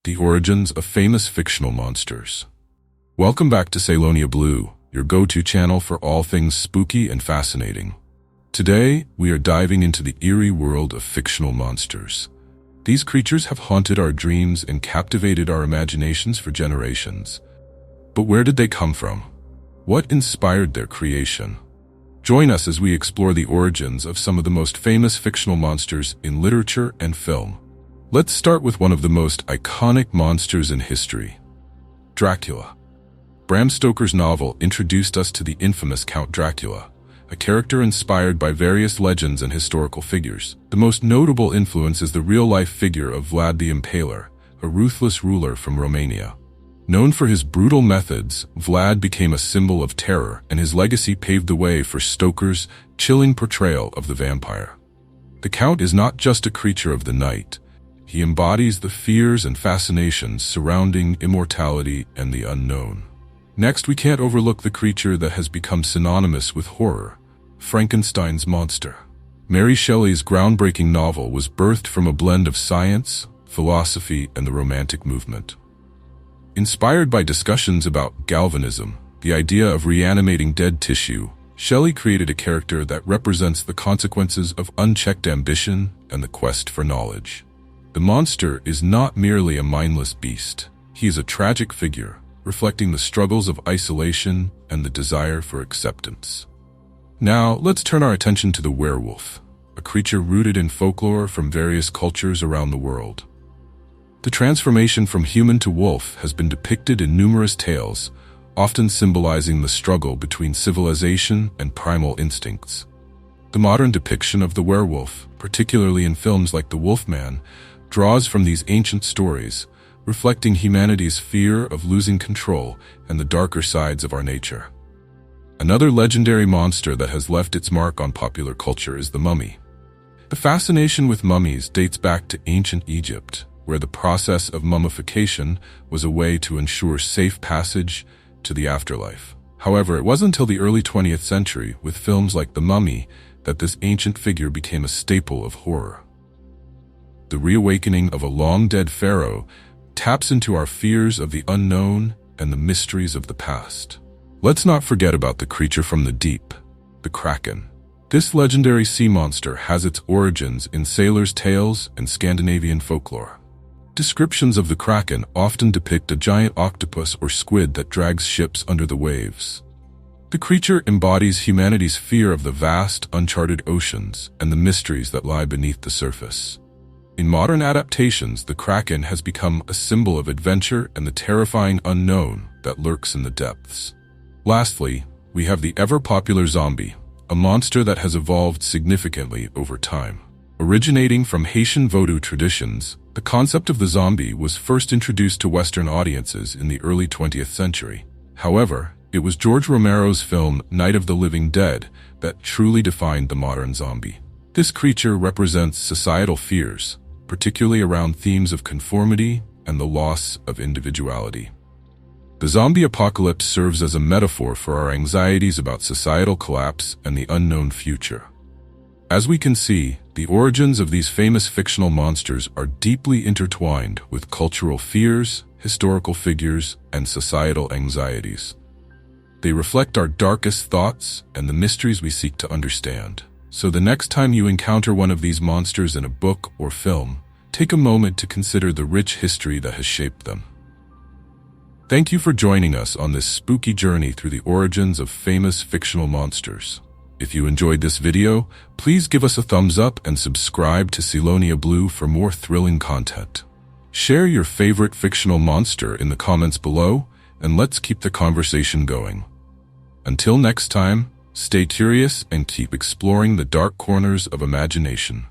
The origins of famous fictional monsters. Welcome back to Ceylonia Blue, your go-to channel for all things spooky and fascinating. Today, we are diving into the eerie world of fictional monsters. These creatures have haunted our dreams and captivated our imaginations for generations. But where did they come from? What inspired their creation? Join us as we explore the origins of some of the most famous fictional monsters in literature and film. Let's start with one of the most iconic monsters in history, Dracula. Bram Stoker's novel introduced us to the infamous Count Dracula, a character inspired by various legends and historical figures. The most notable influence is the real-life figure of Vlad the Impaler, a ruthless ruler from Romania. Known for his brutal methods, Vlad became a symbol of terror, and his legacy paved the way for Stoker's chilling portrayal of the vampire. The Count is not just a creature of the night. He embodies the fears and fascinations surrounding immortality and the unknown. Next, we can't overlook the creature that has become synonymous with horror, Frankenstein's monster. Mary Shelley's groundbreaking novel was birthed from a blend of science, philosophy, and the Romantic movement. Inspired by discussions about galvanism, the idea of reanimating dead tissue, Shelley created a character that represents the consequences of unchecked ambition and the quest for knowledge. The monster is not merely a mindless beast. He is a tragic figure, reflecting the struggles of isolation and the desire for acceptance. Now, let's turn our attention to the werewolf, a creature rooted in folklore from various cultures around the world. The transformation from human to wolf has been depicted in numerous tales, often symbolizing the struggle between civilization and primal instincts. The modern depiction of the werewolf, particularly in films like The Wolfman, draws from these ancient stories, reflecting humanity's fear of losing control and the darker sides of our nature. Another legendary monster that has left its mark on popular culture is the mummy. The fascination with mummies dates back to ancient Egypt, where the process of mummification was a way to ensure safe passage to the afterlife. However, it wasn't until the early 20th century, with films like The Mummy, that this ancient figure became a staple of horror. The reawakening of a long-dead pharaoh taps into our fears of the unknown and the mysteries of the past. Let's not forget about the creature from the deep, the Kraken. This legendary sea monster has its origins in sailors' tales and Scandinavian folklore. Descriptions of the Kraken often depict a giant octopus or squid that drags ships under the waves. The creature embodies humanity's fear of the vast, uncharted oceans and the mysteries that lie beneath the surface. In modern adaptations, the Kraken has become a symbol of adventure and the terrifying unknown that lurks in the depths. Lastly, we have the ever-popular zombie, a monster that has evolved significantly over time. Originating from Haitian voodoo traditions, the concept of the zombie was first introduced to Western audiences in the early 20th century. However, it was George Romero's film Night of the Living Dead that truly defined the modern zombie. This creature represents societal fears, particularly around themes of conformity and the loss of individuality. The zombie apocalypse serves as a metaphor for our anxieties about societal collapse and the unknown future. As we can see, the origins of these famous fictional monsters are deeply intertwined with cultural fears, historical figures, and societal anxieties. They reflect our darkest thoughts and the mysteries we seek to understand. So the next time you encounter one of these monsters in a book or film, take a moment to consider the rich history that has shaped them. Thank you for joining us on this spooky journey through the origins of famous fictional monsters. If you enjoyed this video, please give us a thumbs up and subscribe to Ceylonia Blue for more thrilling content. Share your favorite fictional monster in the comments below, and let's keep the conversation going. Until next time, stay curious and keep exploring the dark corners of imagination.